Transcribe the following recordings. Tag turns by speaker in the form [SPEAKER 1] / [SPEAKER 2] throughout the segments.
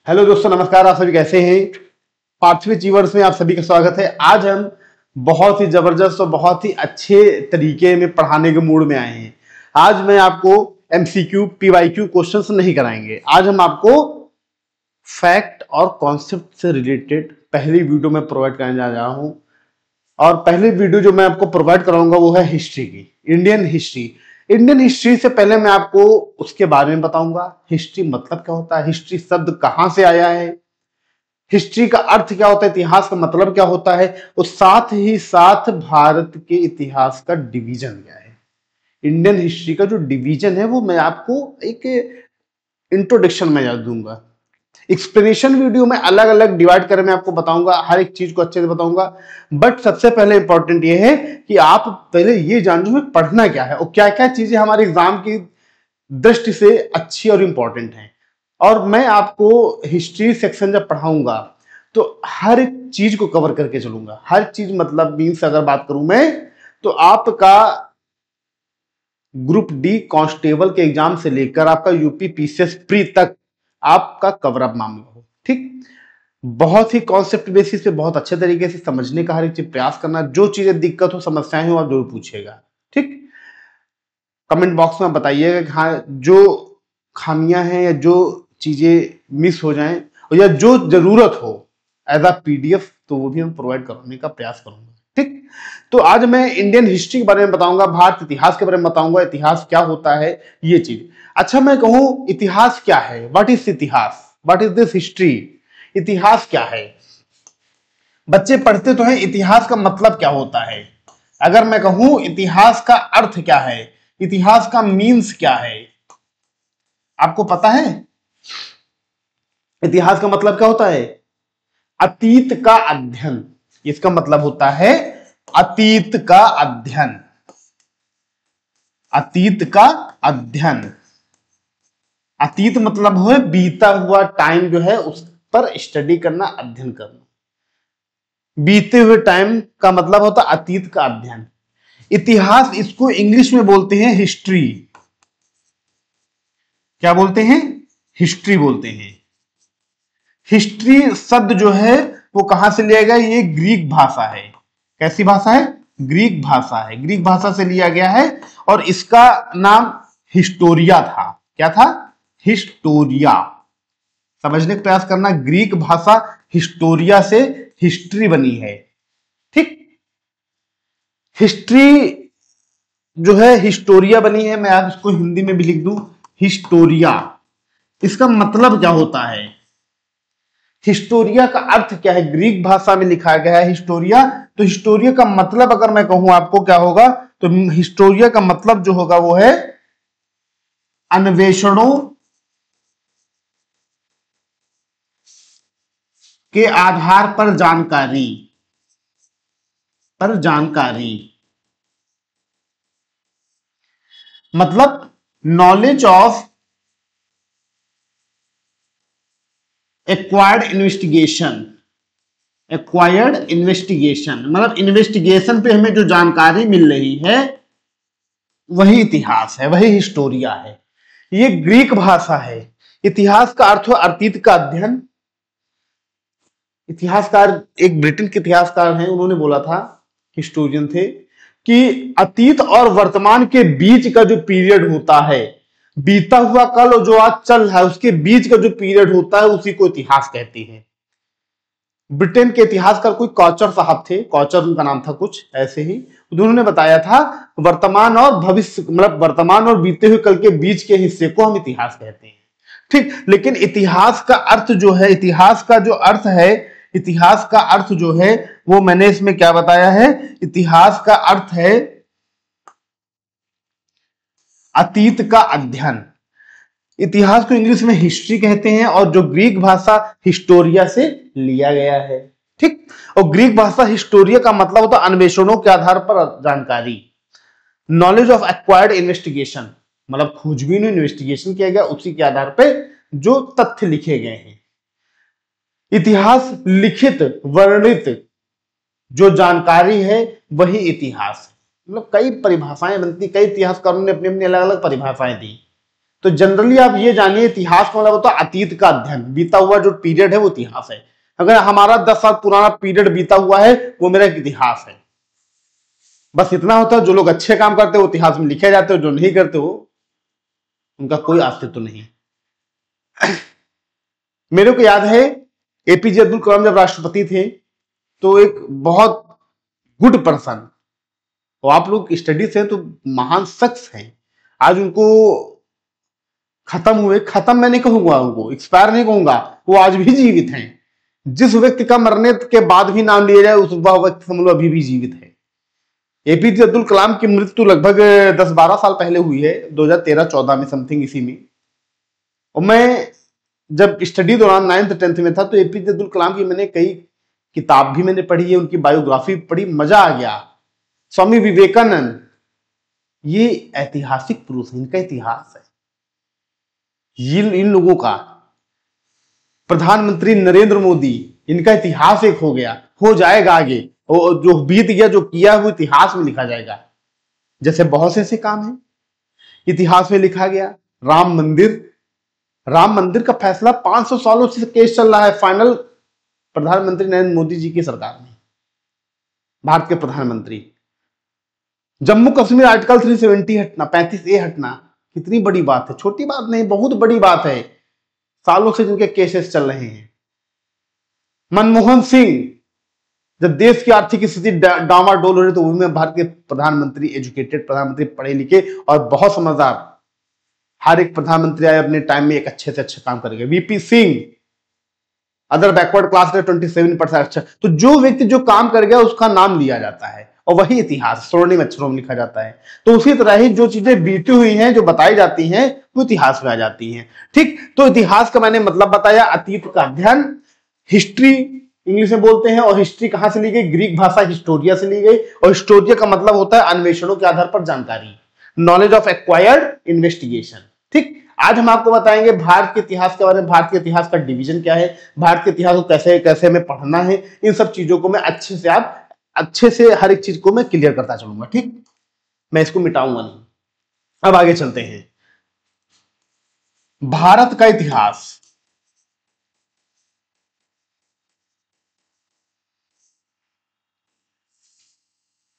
[SPEAKER 1] Hello दोस्तों, नमस्कार। आप सभी कैसे हैं? पार्थिव जीवर्स में आप सभी का स्वागत है। आज हम बहुत ही जबरदस्त और बहुत ही अच्छे तरीके में पढ़ाने के मूड में आए हैं। आज मैं आपको एमसीक्यू पीवाईक्यू क्वेश्चंस नहीं कराएंगे। आज हम आपको फैक्ट और कॉन्सेप्ट से रिलेटेड पहली वीडियो में प्रोवाइड करने जा रहा हूं। और पहली वीडियो जो मैं आपको प्रोवाइड कराऊंगा वो है हिस्ट्री की, इंडियन हिस्ट्री। इंडियन हिस्ट्री से पहले मैं आपको उसके बारे में बताऊंगा। हिस्ट्री मतलब क्या होता है, हिस्ट्री शब्द कहां से आया है, हिस्ट्री का अर्थ क्या होता है, इतिहास का मतलब क्या होता है, और साथ ही साथ भारत के इतिहास का डिवीजन क्या है। इंडियन हिस्ट्री का जो डिवीजन है वो मैं आपको एक इंट्रोडक्शन में याद दूंगा। एक्सप्लेनेशन वीडियो में अलग अलग डिवाइड कर मैं आपको बताऊंगा, हर एक चीज को अच्छे से बताऊंगा। बट सबसे पहले इंपॉर्टेंट ये है कि आप पहले ये जान लो पढ़ना क्या है और क्या क्या चीजें हमारे एग्जाम की दृष्टि से अच्छी और इंपॉर्टेंट हैं। और मैं आपको हिस्ट्री सेक्शन जब पढ़ाऊंगा तो हर एक चीज को कवर करके चलूंगा। हर चीज मतलब मीन्स अगर बात करूं मैं तो आपका ग्रुप डी कांस्टेबल के एग्जाम से लेकर आपका यूपी पीसीएस प्री तक आपका कवर अप मामला हो। ठीक, बहुत ही कॉन्सेप्ट बेसिस पे बहुत अच्छे तरीके से समझने का हर एक चीज प्रयास करना। जो चीजें दिक्कत हो, समस्याएं हो, आप जरूर पूछिएगा। ठीक, कमेंट बॉक्स में बताइएगा कि हाँ जो खामियां हैं या जो चीजें मिस हो जाएं और या जो जरूरत हो एज अ पीडीएफ तो वो भी हम प्रोवाइड करने का प्रयास करूंगा। ठीक, तो आज मैं इंडियन हिस्ट्री के बारे में बताऊंगा, भारत इतिहास के बारे में बताऊंगा, इतिहास क्या होता है ये चीज। अच्छा, मैं कहूं इतिहास क्या है, व्हाट इज इतिहास, व्हाट इज दिस हिस्ट्री। इतिहास क्या है? बच्चे पढ़ते तो हैं, इतिहास का मतलब क्या होता है। अगर मैं कहूं इतिहास का अर्थ क्या है, इतिहास का मीन्स क्या है, आपको पता है? इतिहास का मतलब क्या होता है? अतीत का अध्ययन। इसका मतलब होता है अतीत का अध्ययन। अतीत का अध्ययन, अतीत मतलब है बीता हुआ टाइम जो है उस पर स्टडी करना, अध्ययन करना। बीते हुए टाइम का मतलब होता है अतीत का अध्ययन। इतिहास, इसको इंग्लिश में बोलते हैं हिस्ट्री। क्या बोलते हैं? हिस्ट्री बोलते हैं। हिस्ट्री शब्द जो है वो कहां से लिया गया? ये ग्रीक भाषा है। कैसी भाषा है? ग्रीक भाषा है। ग्रीक भाषा से लिया गया है और इसका नाम हिस्टोरिया था। क्या था? हिस्टोरिया। समझने का प्रयास करना, ग्रीक भाषा हिस्टोरिया से हिस्ट्री बनी है। ठीक, हिस्ट्री जो है हिस्टोरिया बनी है। मैं आप इसको हिंदी में भी लिख दूं हिस्टोरिया। इसका मतलब क्या होता है? हिस्टोरिया का अर्थ क्या है? ग्रीक भाषा में लिखा गया है हिस्टोरिया। तो हिस्टोरिया का मतलब अगर मैं कहूं आपको क्या होगा, तो हिस्टोरिया का मतलब जो होगा वो है अन्वेषणों के आधार पर जानकारी, पर जानकारी। मतलब knowledge of acquired investigation. Acquired investigation मतलब इन्वेस्टिगेशन पे हमें जो जानकारी मिल रही है वही इतिहास है, वही हिस्टोरिया है। ये ग्रीक भाषा है। इतिहास का अर्थ है अतीत का अध्ययन। इतिहासकार एक ब्रिटेन के इतिहासकार हैं, उन्होंने बोला था, हिस्टोरियन थे, कि अतीत और वर्तमान के बीच का जो पीरियड होता है, बीता हुआ कल और जो आज चल रहा है उसके बीच का जो पीरियड होता है उसी को इतिहास कहते हैं। ब्रिटेन के इतिहासकार कोई कॉचर साहब थे, कॉचर उनका नाम था, कुछ ऐसे ही। उन्होंने बताया था वर्तमान और भविष्य मतलब वर्तमान और बीते हुए कल के बीच के हिस्से को हम इतिहास कहते हैं। ठीक, लेकिन इतिहास का अर्थ जो है, इतिहास का जो अर्थ है, इतिहास का अर्थ जो है वो मैंने इसमें क्या बताया है? इतिहास का अर्थ है अतीत का अध्ययन। इतिहास को इंग्लिश में हिस्ट्री कहते हैं और जो ग्रीक भाषा हिस्टोरिया से लिया गया है। ठीक, और ग्रीक भाषा हिस्टोरिया का मतलब होता है अन्वेषणों के आधार पर जानकारी। नॉलेज ऑफ एक्वायर्ड इन्वेस्टिगेशन मतलब खोजबीन इन्वेस्टिगेशन किया गया, उसी के आधार पर जो तथ्य लिखे गए हैं। इतिहास लिखित वर्णित जो जानकारी है वही इतिहास है। मतलब कई परिभाषाएं बनती, कई इतिहासकारों ने अपनी अपनी अलग अलग परिभाषाएं दी। तो जनरली आप ये जानिए, इतिहास का मतलब होता है अतीत का अध्ययन, बीता हुआ जो पीरियड है वो इतिहास है। अगर हमारा 10 साल पुराना पीरियड बीता हुआ है वो मेरा एक इतिहास है। बस इतना होता है, जो लोग अच्छे काम करते हो इतिहास में लिखे जाते हो, जो नहीं करते हो उनका कोई अस्तित्व नहीं। मेरे को याद है एपीजे अब्दुल कलाम जब राष्ट्रपति थे तो एक बहुत गुड पर्सन, तो आप लोग स्टडी से तो महान शख्स हैं, आज उनको खत्म हुए, खत्म मैं नहीं कहूंगा, उनको एक्सपायर नहीं कहूंगा, वो आज भी जीवित हैं। जिस व्यक्ति का मरने के बाद भी नाम लिया जाए उस व्यक्ति समझ लो अभी भी जीवित है। एपीजे अब्दुल कलाम की मृत्यु लगभग 10-12 साल पहले हुई है, 2013-14 में समथिंग इसी में। और मैं जब स्टडी दौरान 9th-10th में था तो एपीजे अब्दुल कलाम की मैंने कई किताब भी मैंने पढ़ी है, उनकी बायोग्राफी पढ़ी, मजा आ गया। स्वामी विवेकानंद, ये ऐतिहासिक पुरुष, इनका इतिहास है। इन लोगों का, प्रधानमंत्री नरेंद्र मोदी, इनका इतिहास एक हो गया, हो जाएगा आगे, और जो बीत गया जो किया वो इतिहास में लिखा जाएगा। जैसे बहुत से ऐसे काम हैं इतिहास में लिखा गया। राम मंदिर का फैसला 500 सालों से केस चल रहा है, फाइनल प्रधानमंत्री नरेंद्र मोदी जी की सरकार में, भारत के प्रधानमंत्री। जम्मू कश्मीर आर्टिकल 370 हटना, 35A हटना, कितनी बड़ी बात है, छोटी बात नहीं, बहुत बड़ी बात है, सालों से जिनके केसेस चल रहे हैं। मनमोहन सिंह, जब देश की आर्थिक स्थिति डामाडोल हो रही तो उनमें भारत के प्रधानमंत्री, एजुकेटेड प्रधानमंत्री, पढ़े लिखे और बहुत समझदार, हर एक प्रधानमंत्री आए अपने टाइम में एक अच्छे से अच्छा काम करेंगे। VP Singh, other backward class में 27% अच्छा। तो जो व्यक्ति जो काम कर गया उसका नाम लिया जाता है और वही इतिहास स्वर्णिम अक्षरों में लिखा जाता है। तो उसी तरह ही जो चीजें बीती हुई हैं, जो बताई जाती हैं, वो इतिहास में आ जाती हैं। ठीक, तो इतिहास का मैंने मतलब बताया, अतीत का अध्ययन, हिस्ट्री इंग्लिश में बोलते हैं, और हिस्ट्री कहां से ली गई, ग्रीक भाषा हिस्टोरिया से ली गई, और हिस्टोरिया का मतलब होता है अन्वेषणों के आधार पर जानकारी, नॉलेज ऑफ एक्वायर्ड इन्वेस्टिगेशन। ठीक, आज हम आपको बताएंगे भारत के इतिहास के बारे में, भारत के इतिहास का डिवीजन क्या है, भारत के इतिहास को कैसे कैसे हमें पढ़ना है, इन सब चीजों को मैं अच्छे से हर एक चीज को मैं क्लियर करता चलूंगा। ठीक, मैं इसको मिटाऊंगा नहीं। अब आगे चलते हैं। भारत का इतिहास,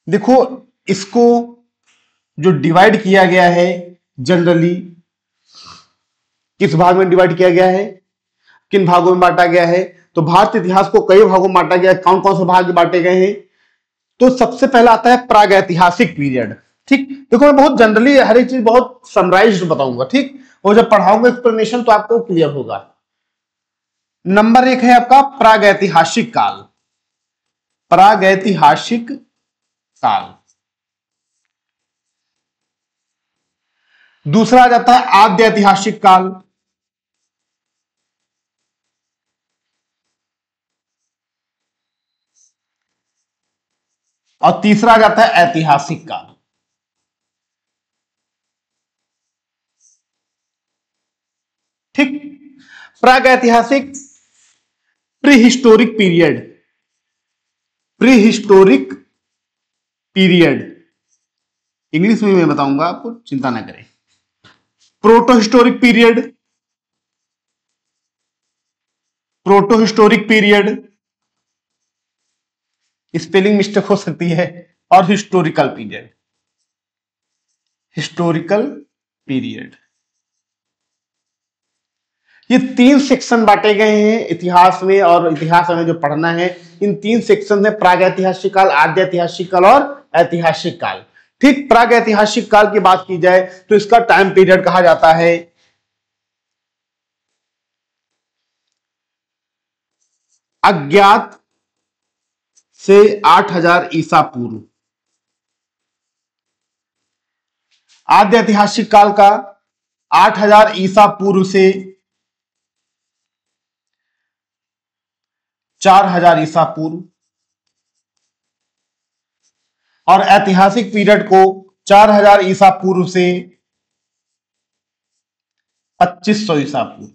[SPEAKER 1] देखो इसको जो डिवाइड किया गया है, जनरली किस भाग में डिवाइड किया गया है, किन भागों में बांटा गया है, तो भारत इतिहास को कई भागों में बांटा गया है। कौन कौन से भाग बांटे गए हैं, तो सबसे पहला आता है प्रागैतिहासिक पीरियड। ठीक, देखो मैं बहुत जनरली हर एक चीज बहुत समराइज्ड बताऊंगा। ठीक, और जब पढ़ाऊंगा एक्सप्लेनेशन तो आपको क्लियर होगा। नंबर 1 है आपका प्रागैतिहासिक काल, प्रागैतिहासिक काल। दूसरा आ जाता है आद्य ऐतिहासिक काल, और तीसरा आ जाता है ऐतिहासिक काल। ठीक, प्रागैतिहासिक, pre historic period, pre historic period English में मैं बताऊंगा आपको, चिंता ना करें। Proto historic period, proto historic period, spelling mistake हो सकती है, और हिस्टोरिकल पीरियड, हिस्टोरिकल पीरियड। ये 3 सेक्शन बांटे गए हैं इतिहास में, और इतिहास हमें जो पढ़ना है इन 3 सेक्शन में, प्रागैतिहासिक काल, आद्य ऐतिहासिक काल और ऐतिहासिक काल। ठीक, प्रागैतिहासिक काल की बात की जाए तो इसका टाइम पीरियड कहा जाता है अज्ञात से 8000 ईसा पूर्व। आद्य ऐतिहासिक काल का 8000 ईसा पूर्व से 4000 ईसा पूर्व, और ऐतिहासिक पीरियड को 4000 ईसा पूर्व से 2500 ईसा पूर्व,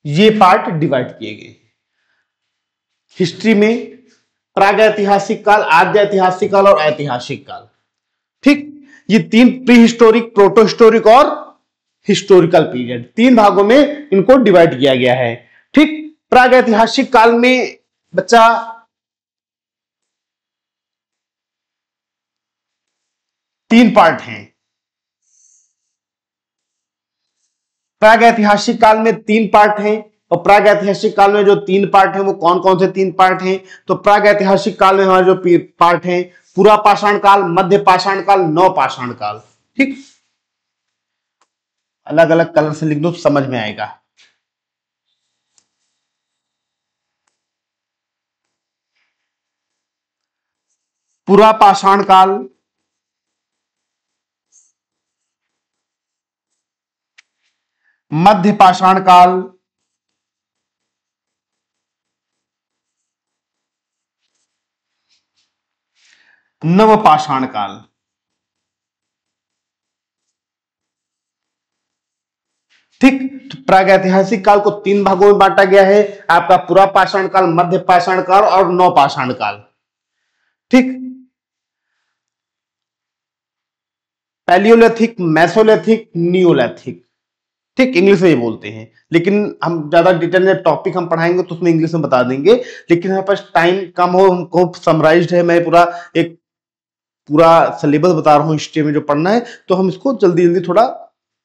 [SPEAKER 1] ये पार्ट डिवाइड किए गए। हिस्ट्री में प्रागैतिहासिक काल, आद्य ऐतिहासिक काल और ऐतिहासिक काल। ठीक, ये तीन प्री हिस्टोरिक, प्रोटो हिस्टोरिक और हिस्टोरिकल पीरियड, तीन भागों में इनको डिवाइड किया गया है। ठीक, प्रागैतिहासिक काल में बच्चा तीन पार्ट हैं। प्रागैतिहासिक काल में तीन पार्ट हैं, और प्रागैतिहासिक काल में जो तीन पार्ट हैं वो कौन कौन से तीन पार्ट हैं? तो प्रागैतिहासिक काल में हमारे जो पार्ट हैं, पूरा पाषाण काल, मध्य पाषाण काल, नव पाषाण काल। ठीक, अलग अलग कलर से लिख दो तो समझ में आएगा। पूरा पाषाण काल, मध्य पाषाण काल, नव पाषाण काल। ठीक, तो प्रागैतिहासिक काल को तीन भागों में बांटा गया है, आपका पूरा पाषाण काल, मध्य पाषाण काल और नव पाषाण काल। ठीक, पैलियोलिथिक, मेसोलिथिक, नियोलिथिक। ठीक, इंग्लिश में ये बोलते हैं, लेकिन हम ज्यादा डिटेल में टॉपिक हम पढ़ाएंगे तो उसमें इंग्लिश में बता देंगे, लेकिन हमारे पास टाइम कम हो, हमको समराइज्ड है, मैं पूरा सिलेबस बता रहा हूँ हिस्ट्री में जो पढ़ना है, तो हम इसको जल्दी जल्दी थोड़ा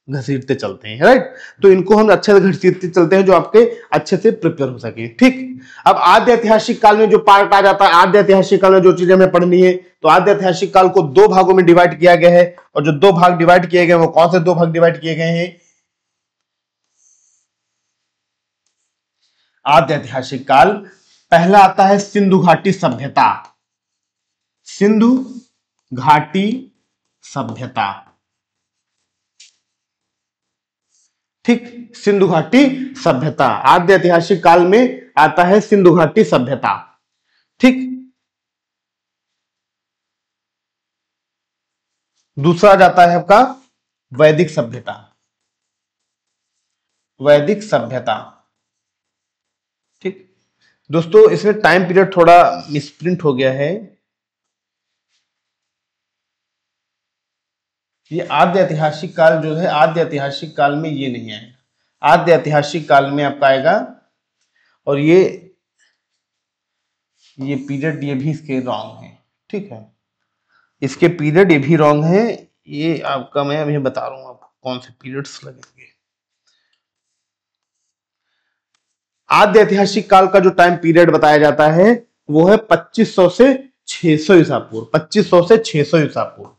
[SPEAKER 1] घसीटते चलते हैं, राइट। तो इनको हम अच्छे से घसीटते चलते हैं जो आपके अच्छे से प्रिपेयर हो सके। ठीक, अब आद्य ऐतिहासिक काल में जो पार्ट आ जाता है, आद्य ऐतिहासिक काल में जो चीजें हमें पढ़नी है, तो आद्य ऐतिहासिक काल को दो भागों में डिवाइड किया गया है, और जो दो भाग डिवाइड किए गए वो कौन से दो भाग डिवाइड किए गए हैं? आद्य ऐतिहासिक काल, पहला आता है सिंधु घाटी सभ्यता। सिंधु घाटी सभ्यता। ठीक, सिंधु घाटी सभ्यता आद्य ऐतिहासिक काल में आता है, सिंधु घाटी सभ्यता। ठीक, दूसरा जाता है आपका वैदिक सभ्यता। वैदिक सभ्यता। ठीक दोस्तों, इसमें टाइम पीरियड थोड़ा मिसप्रिंट हो गया है, ये आद्य ऐतिहासिक काल जो है, आद्य ऐतिहासिक काल में ये नहीं आएगा, आद्य ऐतिहासिक काल में आपका आएगा, और ये पीरियड ये भी इसके रॉन्ग है। ठीक है, इसके पीरियड ये भी रॉन्ग है, ये आपका मैं अभी बता रहा हूं आपको कौन से पीरियड्स लगेंगे। आद्य ऐतिहासिक काल का जो टाइम पीरियड बताया जाता है वो है 2500 से 600 ईसा पूर्व। 2500 से 600 ईसा पूर्व।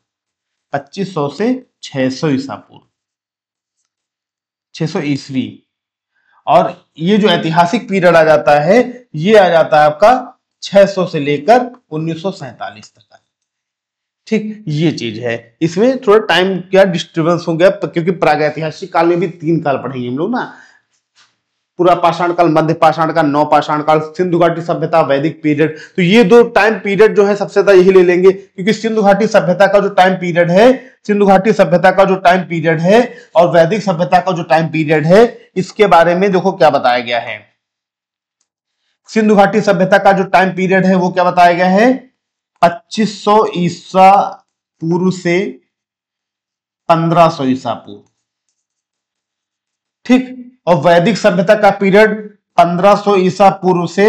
[SPEAKER 1] 2500 से 600 ईसा पूर्व, 600 ईस्वी। और ये जो ऐतिहासिक पीरियड आ जाता है, ये आ जाता है आपका 600 से लेकर 1947 तक का। ठीक, ये चीज है, इसमें थोड़ा टाइम क्या डिस्टर्बेंस हो गया, क्योंकि प्रागैतिहासिक काल में भी तीन काल पढ़ेंगे हम लोग ना, पूरा पाषाण काल, मध्य पाषाण काल, नव पाषाण काल, सिंधु घाटी सभ्यता, वैदिक पीरियड। तो ये दो टाइम पीरियड जो है सबसे ज्यादा यही ले लेंगे, क्योंकि सिंधु घाटी सभ्यता का जो टाइम पीरियड है, सिंधु घाटी सभ्यता का जो टाइम पीरियड है और वैदिक सभ्यता का जो टाइम पीरियड है, इसके बारे में देखो क्या बताया गया है। सिंधु घाटी सभ्यता का जो टाइम पीरियड है वो क्या बताया गया है? 2500 ईसा पूर्व से 1500 ईसा पूर्व। ठीक, और वैदिक सभ्यता का पीरियड 1500 ईसा पूर्व से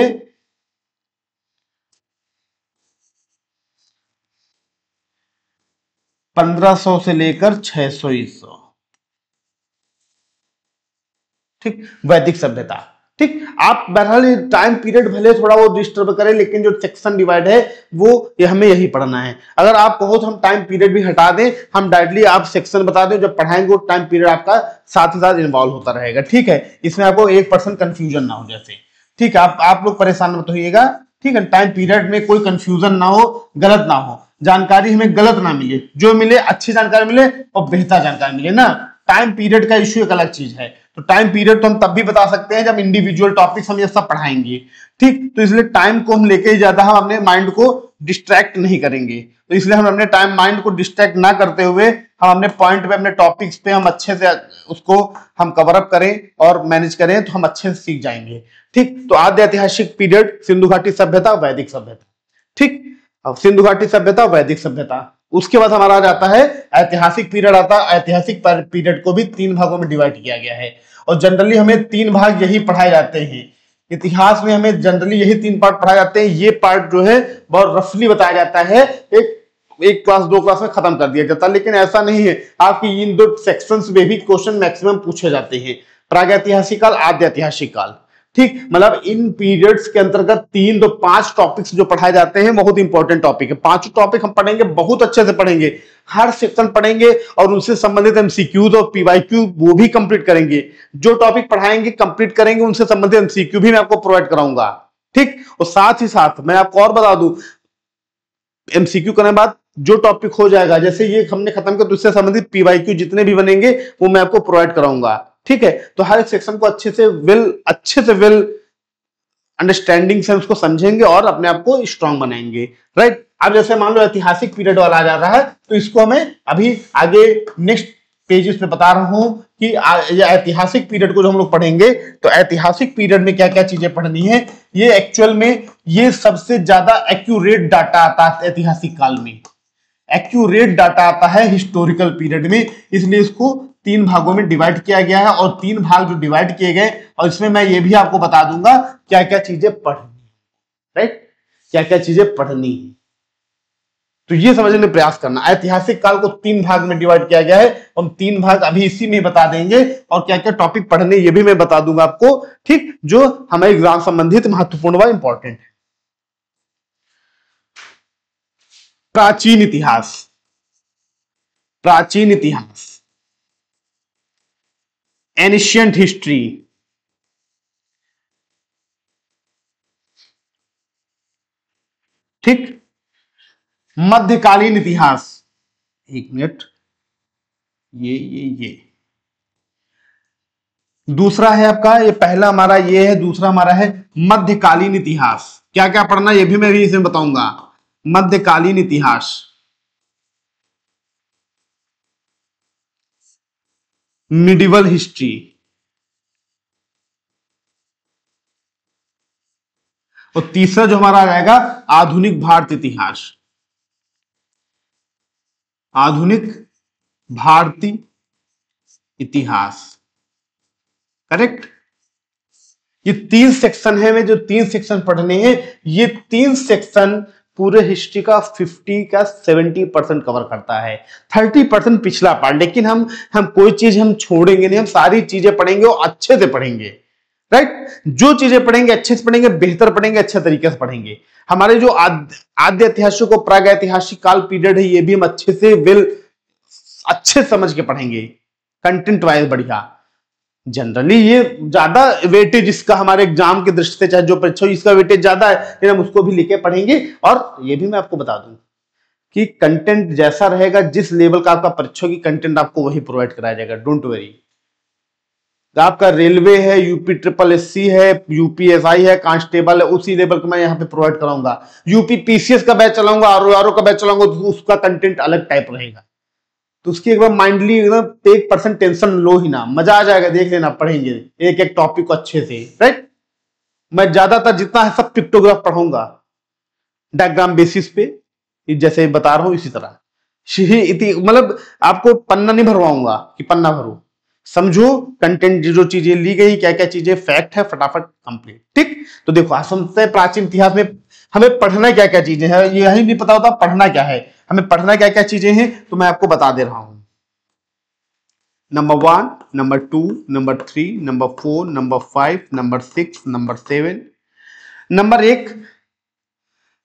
[SPEAKER 1] 1500 से लेकर 600 ईसा। ठीक, वैदिक सभ्यता। ठीक, आप बहरहाल टाइम पीरियड भले थोड़ा वो डिस्टर्ब करें, लेकिन जो सेक्शन डिवाइड है वो हमें यही पढ़ना है। अगर आप कहो तो हम टाइम पीरियड भी हटा दें, हम डायरेक्टली आप सेक्शन बता दें, जब पढ़ाएंगे वो टाइम पीरियड आपका साथ ही साथ इन्वॉल्व होता रहेगा। ठीक है, इसमें आपको 1% कंफ्यूजन ना हो जैसे। ठीक है, आप लोग परेशान मत होइएगा। ठीक है, टाइम पीरियड में कोई कंफ्यूजन ना हो, गलत ना हो, जानकारी हमें गलत ना मिले, जो मिले अच्छी जानकारी मिले और बेहतर जानकारी मिले ना। टाइम पीरियड का इश्यू एक अलग चीज है, तो टाइम पीरियड तो हम तब भी बता सकते हैं जब इंडिविजुअल टॉपिक्स हम ये सब पढ़ाएंगे। ठीक, तो इसलिए टाइम को हम लेके ही ज्यादा हम अपने माइंड को डिस्ट्रैक्ट नहीं करेंगे, तो इसलिए हम अपने टाइम माइंड को डिस्ट्रैक्ट ना करते हुए हम अपने पॉइंट पे, अपने टॉपिक्स पे हम अच्छे से उसको हम कवर अप करें और मैनेज करें, तो हम अच्छे से सीख जाएंगे। ठीक, तो आद्य ऐतिहासिक पीरियड सिंधु घाटी सभ्यता, वैदिक सभ्यता। ठीक, अब सिंधु घाटी सभ्यता, वैदिक सभ्यता। उसके बाद हमारा आ जाता है ऐतिहासिक पीरियड आता है। ऐतिहासिक पीरियड को भी 3 भागों में डिवाइड किया गया है और जनरली हमें 3 भाग यही पढ़ाए जाते हैं। इतिहास में हमें जनरली यही 3 पार्ट पढ़ाए जाते हैं। ये पार्ट जो है बहुत रफली बताया जाता है, एक क्लास 2 क्लास में खत्म कर दिया जाता है, लेकिन ऐसा नहीं है। आपकी इन 2 सेक्शंस में भी क्वेश्चन मैक्सिमम पूछे जाते हैं, प्रागैतिहासिक काल, आद्य ऐतिहासिक काल। ठीक, मतलब इन पीरियड्स के अंतर्गत 3 तो 5 टॉपिक्स जो पढ़ाए जाते हैं बहुत इंपॉर्टेंट टॉपिक है। 5 टॉपिक हम पढ़ेंगे, बहुत अच्छे से पढ़ेंगे, हर सेक्शन पढ़ेंगे और उनसे संबंधित एमसीक्यूज और पीवाईक्यू वो भी कंप्लीट करेंगे। जो टॉपिक पढ़ाएंगे कंप्लीट करेंगे, उनसे संबंधित एमसीक्यू भी मैं आपको प्रोवाइड कराऊंगा। ठीक, और साथ ही साथ मैं आपको और बता दूं, एमसीक्यू करने के बाद जो टॉपिक हो जाएगा, जैसे ये हमने खत्म किया तो उससे संबंधित पीवाईक्यू जितने भी बनेंगे वो मैं आपको प्रोवाइड कराऊंगा। ठीक है, तो हर एक सेक्शन को अच्छे से वेल अंडरस्टैंडिंग से उसको समझेंगे और अपने आप को स्ट्रांग बनाएंगे। राइट, अब जैसे मान लो ऐतिहासिक पीरियड वाला आ जा रहा है, तो इसको हमें अभी आगे नेक्स्ट पेजेस पे बता रहा हूं कि ऐतिहासिक पीरियड को जो हम लोग पढ़ेंगे, तो ऐतिहासिक पीरियड में क्या क्या चीजें पढ़नी है। ये एक्चुअल में ये सबसे ज्यादा एक्यूरेट डाटा आता है ऐतिहासिक काल में, एक्यूरेट डाटा आता है हिस्टोरिकल पीरियड में, इसलिए इसको 3 भागों में डिवाइड किया गया है। और 3 भाग जो डिवाइड किए गए, और इसमें मैं ये भी आपको बता दूंगा क्या क्या चीजें पढ़नी है। राइट, क्या क्या चीजें पढ़नी है, तो ये समझने का प्रयास करना। ऐतिहासिक काल को 3 भाग में डिवाइड किया गया है, हम 3 भाग अभी इसी में बता देंगे और क्या क्या टॉपिक पढ़ने ये भी मैं बता दूंगा आपको। ठीक, जो हमारे एग्जाम संबंधित महत्वपूर्ण व इंपॉर्टेंट है। प्राचीन इतिहास, प्राचीन इतिहास, एनिशियंट हिस्ट्री, ठीक, मध्यकालीन इतिहास, एक मिनट, ये दूसरा है आपका, ये पहला हमारा ये है, दूसरा हमारा है मध्यकालीन इतिहास। क्या क्या पढ़ना ये भी मैं भी इसमें बताऊंगा। मध्यकालीन इतिहास, मिडिवल हिस्ट्री, और तीसरा जो हमारा आ जाएगा आधुनिक भारत इतिहास, आधुनिक भारतीय इतिहास। करेक्ट, ये 3 सेक्शन है, में जो 3 सेक्शन पढ़ने हैं, ये 3 सेक्शन पूरे हिस्ट्री का 50 का 70% कवर करता है, 30% पिछला पार्ट। लेकिन हम कोई चीज हम छोड़ेंगे नहीं, हम सारी चीजें पढ़ेंगे और अच्छे से पढ़ेंगे। राइट, जो चीजें पढ़ेंगे अच्छे से पढ़ेंगे, बेहतर पढ़ेंगे, अच्छे तरीके से पढ़ेंगे। हमारे जो आद्य ऐतिहासिक और प्राग ऐतिहासिक काल पीरियड है, ये भी हम अच्छे से अच्छे समझ के पढ़ेंगे, कंटेंट वाइज बढ़िया। जनरली ये ज्यादा वेटेज इसका हमारे एग्जाम की दृष्टि से, चाहे जो परीक्षा इसका वेटेज ज्यादा है, लेकिन हम उसको भी लिखे पढ़ेंगे। और ये भी मैं आपको बता दूं कि कंटेंट जैसा रहेगा, जिस लेवल का आपका परीक्षा की कंटेंट आपको वही प्रोवाइड कराया जाएगा, डोंट वरी। आपका रेलवे है, यूपी ट्रिपल एससी है, यूपीएसआई है, कांस्टेबल है, उसी लेवल का मैं यहाँ पे प्रोवाइड कराऊंगा। यूपी पीसीएस का बैच चलाऊंगा, आरओ का बैच चलाऊंगा, तो उसका कंटेंट अलग टाइप रहेगा। तो उसकी एक बार माइंडली एकदम 1% टेंशन लो ही ना, मजा आ जाएगा, देख लेना, पढ़ेंगे एक एक टॉपिक को अच्छे से। राइट, मैं ज्यादातर जितना है सब पिक्टोग्राफ पढ़ाऊंगा, डायग्राम बेसिस पे, जैसे बता रहा हूं इसी तरह। मतलब आपको पन्ना नहीं भरवाऊंगा कि पन्ना भरो, समझो कंटेंट, जो चीजें ली गई, क्या क्या चीजें फैक्ट है, फटाफट कंप्लीट। ठीक, तो देखो आज समझते प्राचीन इतिहास में हमें पढ़ना क्या क्या चीजें हैं, यही नहीं पता होता पढ़ना क्या है, हमें पढ़ना क्या क्या चीजें हैं, तो मैं आपको बता दे रहा हूं। Number 1, number 2, number 3, number 4, number 5, number 6, number 7। Number 1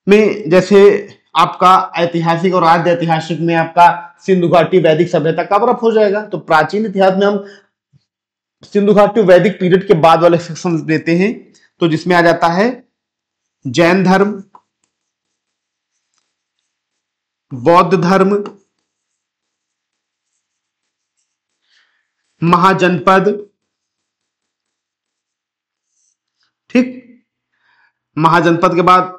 [SPEAKER 1] में जैसे आपका ऐतिहासिक और आद्य ऐतिहासिक में आपका सिंधु घाटी वैदिक सभ्यता कवर अप हो जाएगा। तो प्राचीन इतिहास में हम सिंधु घाटी वैदिक पीरियड के बाद वाले सेक्शन लेते हैं, तो जिसमें आ जाता है जैन धर्म, बौद्ध धर्म, महाजनपद, ठीक, महाजनपद के बाद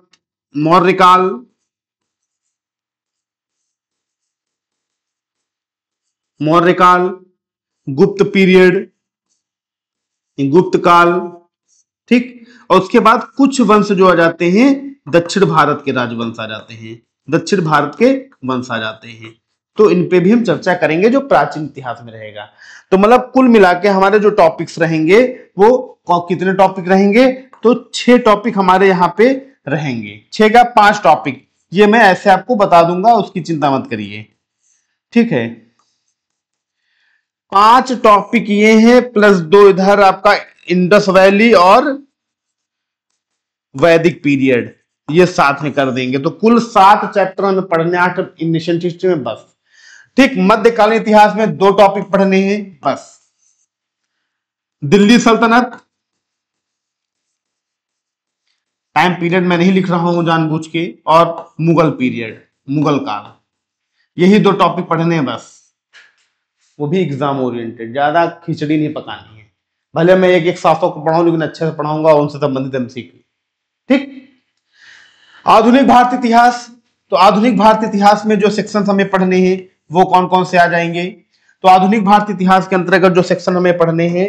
[SPEAKER 1] मौर्यकाल, मौर्यकाल, गुप्त पीरियड, गुप्त काल, ठीक, और उसके बाद कुछ वंश जो आ जाते हैं दक्षिण भारत के राजवंश आ जाते हैं। दक्षिण भारत के वंशज आते हैं। तो इन पे भी हम चर्चा करेंगे जो प्राचीन इतिहास में रहेगा। तो मतलब कुल मिला के हमारे जो टॉपिक्स रहेंगे वो कितने टॉपिक रहेंगे, तो 6 टॉपिक हमारे यहाँ पे रहेंगे। 6 का 5 टॉपिक ये मैं ऐसे आपको बता दूंगा, उसकी चिंता मत करिए, ठीक है। 5 टॉपिक ये हैं प्लस 2 इधर आपका इंडस वैली और वैदिक पीरियड, ये साथ में कर देंगे। तो कुल 7 चैप्टर हमें पढ़ने 8 एंशिएंट हिस्ट्री में बस, ठीक। मध्यकालीन इतिहास में 2 टॉपिक पढ़ने हैं बस, दिल्ली सल्तनत, टाइम पीरियड मैं नहीं लिख रहा हूं जानबूझ के, और मुगल पीरियड, मुगल काल, यही 2 टॉपिक पढ़ने हैं बस, वो भी एग्जाम ओरिएंटेड, ज्यादा खिचड़ी नहीं पकानी है। भले मैं एक शासक को पढ़ाऊं लेकिन अच्छे से पढ़ाऊंगा, उनसे संबंधित एमसीक्यू, ठीक। आधुनिक भारत इतिहास, तो आधुनिक भारत इतिहास में जो सेक्शन हमें पढ़ने हैं वो कौन कौन से आ जाएंगे। तो आधुनिक भारत इतिहास के अंतर्गत जो सेक्शन हमें पढ़ने हैं,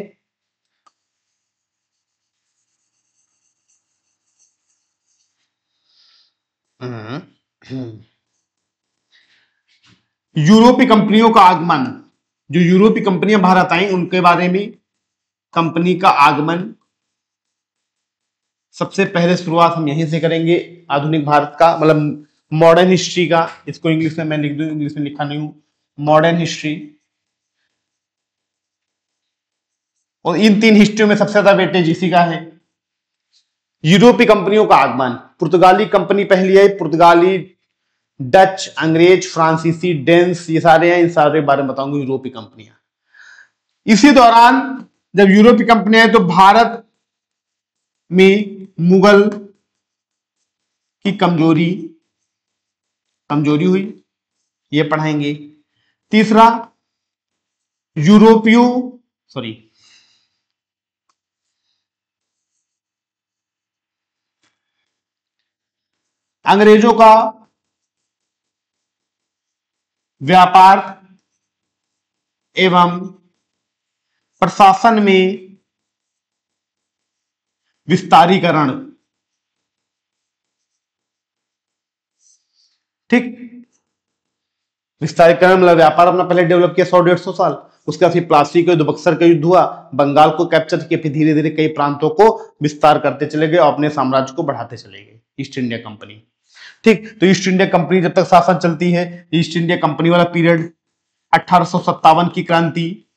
[SPEAKER 1] यूरोपीय कंपनियों का आगमन, जो यूरोपीय कंपनियां भारत आई उनके बारे में, कंपनी का आगमन, सबसे पहले शुरुआत हम यहीं से करेंगे आधुनिक भारत का, मतलब मॉडर्न हिस्ट्री का। इसको इंग्लिश में मैं लिख दूं, इंग्लिश में लिखा नहीं हूं, मॉडर्न हिस्ट्री। और इन 3 हिस्ट्री में सबसे ज्यादा वेटेज इसी का है। यूरोपीय कंपनियों का आगमन, पुर्तगाली कंपनी पहली आई, पुर्तगाली, डच, अंग्रेज, फ्रांसीसी, डेंस, ये सारे हैं, इन सारे बारे में बताऊंगा यूरोपीय कंपनियां। इसी दौरान जब यूरोपीय कंपनियां आई तो भारत में मुगल की कमजोरी हुई, ये पढ़ाएंगे। तीसरा, अंग्रेजों का व्यापार एवं प्रशासन में विस्तारीकरण, ठीक। विस्तारीकरण मतलब व्यापार अपना पहले डेवलप किया 100-150 साल, उसके बाद फिर प्लासी का युद्ध, बक्सर का युद्ध हुआ, बंगाल को कैप्चर किया, फिर धीरे धीरे कई प्रांतों को विस्तार करते चले गए और अपने साम्राज्य को बढ़ाते चले गए ईस्ट इंडिया कंपनी, ठीक। तो ईस्ट इंडिया कंपनी जब तक शासन चलती है, ईस्ट इंडिया कंपनी वाला पीरियड, 1857 की क्रांति,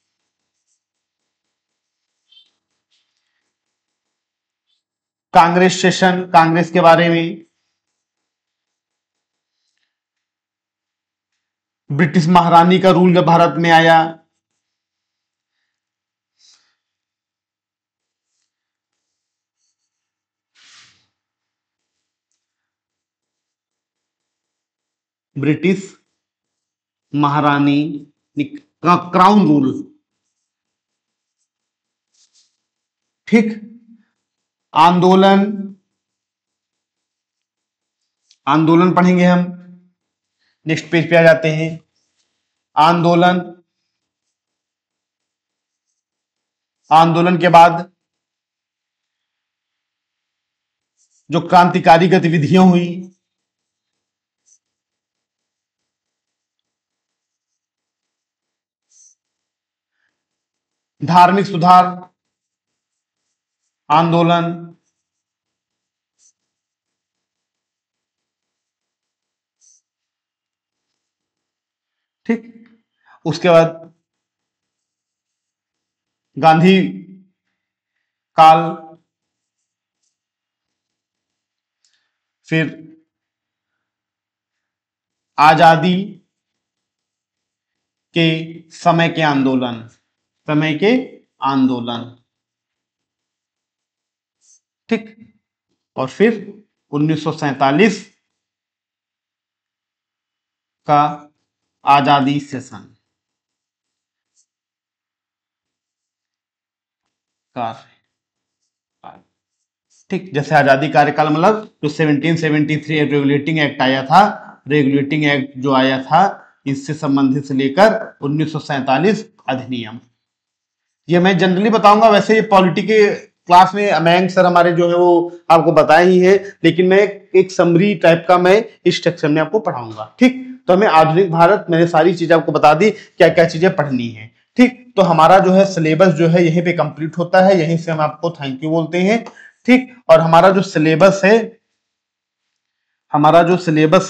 [SPEAKER 1] कांग्रेस सेशन, कांग्रेस के बारे में, ब्रिटिश महारानी का रूल जब भारत में आया, ब्रिटिश महारानी क्राउन रूल, ठीक। आंदोलन पढ़ेंगे हम, नेक्स्ट पेज पे आ जाते हैं। आंदोलन के बाद जो क्रांतिकारी गतिविधियां हुई, धार्मिक सुधार आंदोलन, ठीक। उसके बाद गांधी काल, फिर आजादी के समय के आंदोलन, ठीक। और फिर 1947 का आजादी सेशन ठीक। जैसे आजादी कार्यकाल मतलब जो 1773 रेगुलेटिंग एक्ट आया था, रेगुलेटिंग एक्ट जो आया था इससे संबंधित से लेकर 1947 अधिनियम, ये मैं जनरली बताऊंगा, वैसे ये पॉलिटी के क्लास में मयंक सर हमारे जो है वो आपको बताए ही है, लेकिन मैं एक समरी टाइप का मैं इस सेक्शन में आपको पढ़ाऊंगा। ठीक, तो हमें आधुनिक भारत, मैंने सारी चीजें आपको बता दी, क्या क्या चीजें पढ़नी है। ठीक, तो हमारा जो है सिलेबस जो है यहीं पे कंप्लीट होता है, यहीं से हम आपको थैंक यू बोलते हैं। ठीक, और हमारा जो सिलेबस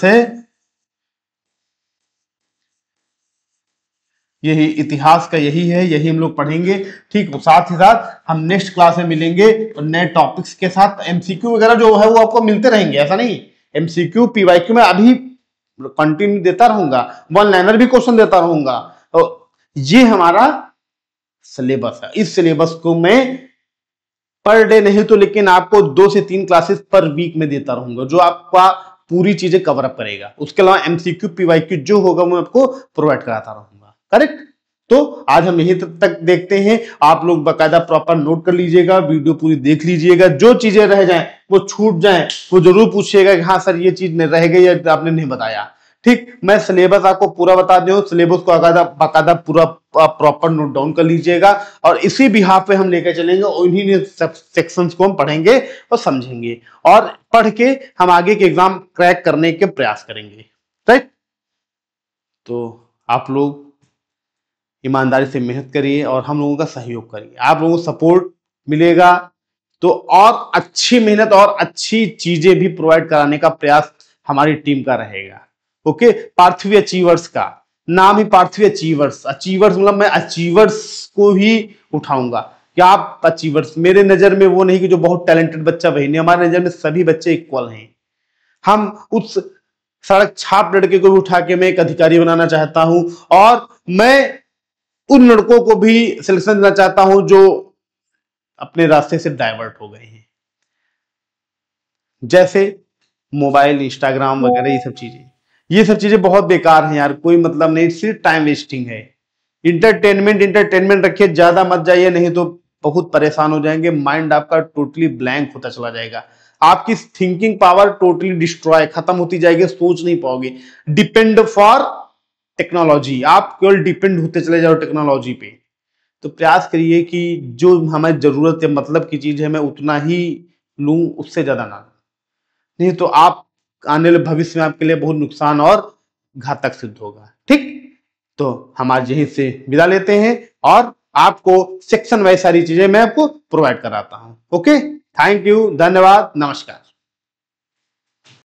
[SPEAKER 1] है, यही इतिहास का यही है, यही हम लोग पढ़ेंगे। ठीक, साथ ही साथ हम नेक्स्ट क्लास में मिलेंगे और नए टॉपिक्स के साथ। एमसीक्यू वगैरह जो है वो आपको मिलते रहेंगे, ऐसा नहीं, एमसीक्यू पीवाईक्यू में अभी कंटिन्यू देता रहूंगा, वन लाइनर भी क्वेश्चन देता रहूंगा। तो ये हमारा सिलेबस है, इस सिलेबस को मैं पर डे नहीं तो लेकिन आपको 2 से 3 क्लासेस पर वीक में देता रहूंगा, जो आपका पूरी चीजें कवर अप करेगा। उसके अलावा एमसीक्यू पीवाईक्यू जो होगा मैं आपको प्रोवाइड कराता रहूंगा। करेक्ट, तो आज हम यही तक देखते हैं। आप लोग बाकायदा प्रॉपर नोट कर लीजिएगा, वीडियो पूरी देख लीजिएगा, जो चीजें रह जाएं वो छूट जाएं वो जरूर पूछिएगा कि हाँ सर ये चीज रह गई या आपने नहीं बताया। ठीक, मैं सिलेबस आपको पूरा बता दूं, सिलेबस को बाकायदा पूरा प्रॉपर नोट डाउन कर लीजिएगा और इसी बिहाफ पे हम लेकर चलेंगे, उन्हीं सेक्शंस को हम पढ़ेंगे और समझेंगे और पढ़ के हम आगे के एग्जाम क्रैक करने के प्रयास करेंगे। राइट, तो आप लोग ईमानदारी से मेहनत करिए और हम लोगों का सहयोग करिए। आप लोगों को सपोर्ट मिलेगा तो और अच्छी मेहनत और अच्छी चीजें भी प्रोवाइड कराने का प्रयास हमारी टीम का रहेगा। ओके, पार्थवी अचीवर्स का नाम ही पार्थवी अचीवर्स, अचीवर्स मतलब मैं अचीवर्स को ही उठाऊंगा कि आप अचीवर्स। मेरे नजर में वो नहीं कि जो बहुत टैलेंटेड बच्चा वही नहीं, हमारे नजर में सभी बच्चे इक्वल हैं। हम उस सड़क छाप लड़के को भी उठा के मैं एक अधिकारी बनाना चाहता हूं और मैं उन लड़कों को भी सिलेक्शन देना चाहता हूं जो अपने रास्ते से डाइवर्ट हो गए हैं, जैसे मोबाइल, इंस्टाग्राम वगैरह ये सब चीजें बहुत बेकार हैं यार, कोई मतलब नहीं, सिर्फ टाइम वेस्टिंग है। इंटरटेनमेंट रखिए, ज्यादा मत जाइए, नहीं तो बहुत परेशान हो जाएंगे। माइंड आपका टोटली ब्लैंक होता चला जाएगा, आपकी थिंकिंग पावर टोटली डिस्ट्रॉय, खत्म होती जाएगी, सोच नहीं पाओगे। डिपेंड फॉर टेक्नोलॉजी, आप केवल डिपेंड होते चले जाओ टेक्नोलॉजी पे। तो प्रयास करिए कि जो हमें जरूरत है, मतलब की चीज है, मैं उतना ही लूं, उससे ज्यादा ना, नहीं तो आप आने वाले भविष्य में आपके लिए बहुत नुकसान और घातक सिद्ध होगा। ठीक, तो हम आज यहीं से विदा लेते हैं और आपको सेक्शन वाइज सारी चीजें मैं आपको प्रोवाइड कराता हूं। ओके, थैंक यू, धन्यवाद, नमस्कार।